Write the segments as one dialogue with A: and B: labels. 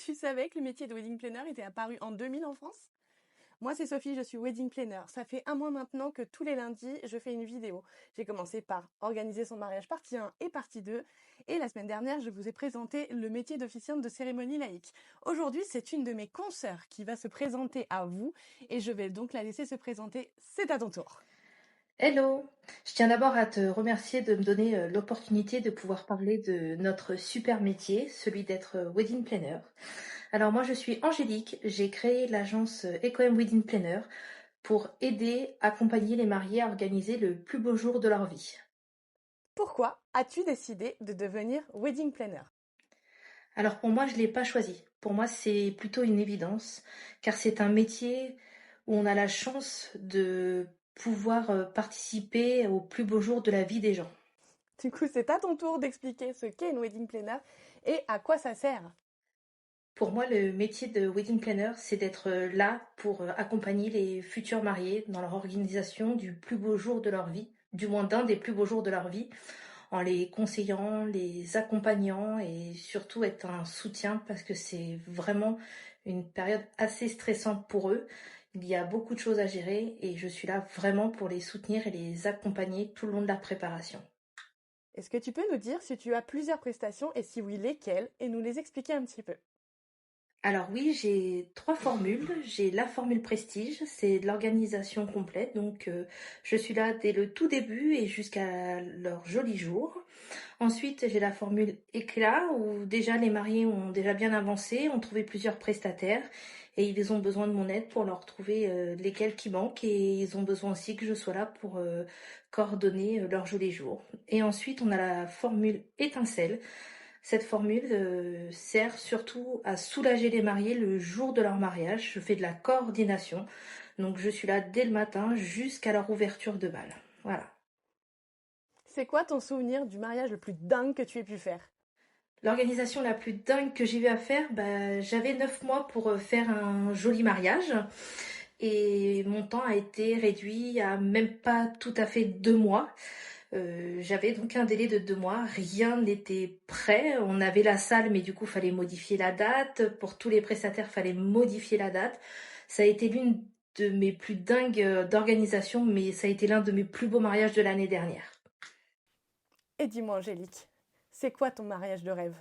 A: Tu savais que le métier de wedding planner était apparu en 2000 en France? Moi, c'est Sophie, je suis wedding planner. Ça fait un mois maintenant que tous les lundis, je fais une vidéo. J'ai commencé par organiser son mariage partie 1 et partie 2. Et la semaine dernière, je vous ai présenté le métier d'officiante de cérémonie laïque. Aujourd'hui, c'est une de mes consoeurs qui va se présenter à vous. Et je vais donc la laisser se présenter. C'est à ton tour.
B: Hello! Je tiens d'abord à te remercier de me donner l'opportunité de pouvoir parler de notre super métier, celui d'être wedding planner. Alors moi je suis Angélique, j'ai créé l'agence EcoM Wedding Planner pour aider, accompagner les mariés à organiser le plus beau jour de leur vie.
A: Pourquoi as-tu décidé de devenir wedding planner?
B: Alors pour moi je ne l'ai pas choisi, pour moi c'est plutôt une évidence, car c'est un métier où on a la chance de pouvoir participer au plus beau jour de la vie des gens.
A: Du coup, c'est à ton tour d'expliquer ce qu'est une wedding planner et à quoi ça sert.
B: Pour moi, le métier de wedding planner, c'est d'être là pour accompagner les futurs mariés dans leur organisation du plus beau jour de leur vie, du moins d'un des plus beaux jours de leur vie, en les conseillant, les accompagnant et surtout être un soutien parce que c'est vraiment une période assez stressante pour eux. Il y a beaucoup de choses à gérer et je suis là vraiment pour les soutenir et les accompagner tout le long de la préparation.
A: Est-ce que tu peux nous dire si tu as plusieurs prestations et si oui, lesquelles, et nous les expliquer un petit peu?
B: Alors oui, j'ai 3 formules. J'ai la formule prestige, c'est de l'organisation complète, donc je suis là dès le tout début et jusqu'à leur joli jour. Ensuite, j'ai la formule éclat où déjà les mariés ont déjà bien avancé, ont trouvé plusieurs prestataires et ils ont besoin de mon aide pour leur trouver lesquels qui manquent et ils ont besoin aussi que je sois là pour coordonner leur joli jour. Et ensuite, on a la formule étincelle. Cette formule sert surtout à soulager les mariés le jour de leur mariage. Je fais de la coordination, donc je suis là dès le matin jusqu'à leur ouverture de bal. Voilà.
A: C'est quoi ton souvenir du mariage le plus dingue que tu aies pu faire?
B: L'organisation la plus dingue que j'ai eu à faire, bah, j'avais 9 mois pour faire un joli mariage et mon temps a été réduit à même pas tout à fait 2 mois. J'avais donc un délai de 2 mois, rien n'était prêt. On avait la salle, mais du coup, fallait modifier la date. Pour tous les prestataires, fallait modifier la date. Ça a été l'une de mes plus dingues d'organisation, mais ça a été l'un de mes plus beaux mariages de l'année dernière.
A: Et dis-moi, Angélique, c'est quoi ton mariage de rêve?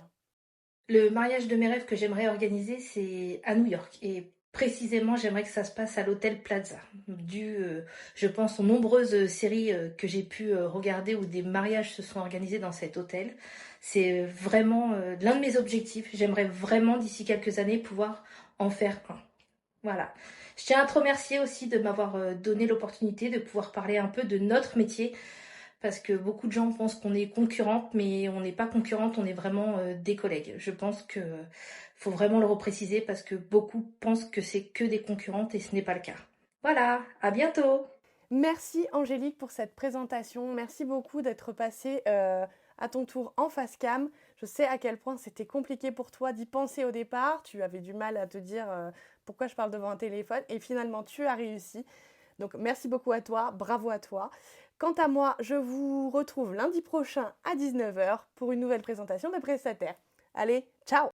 B: Le mariage de mes rêves que j'aimerais organiser, c'est à New York. Et précisément, j'aimerais que ça se passe à l'hôtel Plaza. Je pense, aux nombreuses séries que j'ai pu regarder où des mariages se sont organisés dans cet hôtel. C'est vraiment l'un de mes objectifs. J'aimerais vraiment, d'ici quelques années, pouvoir en faire un. Voilà. Je tiens à te remercier aussi de m'avoir donné l'opportunité de pouvoir parler un peu de notre métier parce que beaucoup de gens pensent qu'on est concurrente, mais on n'est pas concurrente, on est vraiment des collègues. Je pense que faut vraiment le repréciser parce que beaucoup pensent que c'est que des concurrentes et ce n'est pas le cas. Voilà, à bientôt!
A: Merci Angélique pour cette présentation. Merci beaucoup d'être passée à ton tour en face cam. Je sais à quel point c'était compliqué pour toi d'y penser au départ. Tu avais du mal à te dire pourquoi je parle devant un téléphone et finalement tu as réussi. Donc merci beaucoup à toi, bravo à toi. Quant à moi, je vous retrouve lundi prochain à 19 h pour une nouvelle présentation de prestataires. Allez, ciao!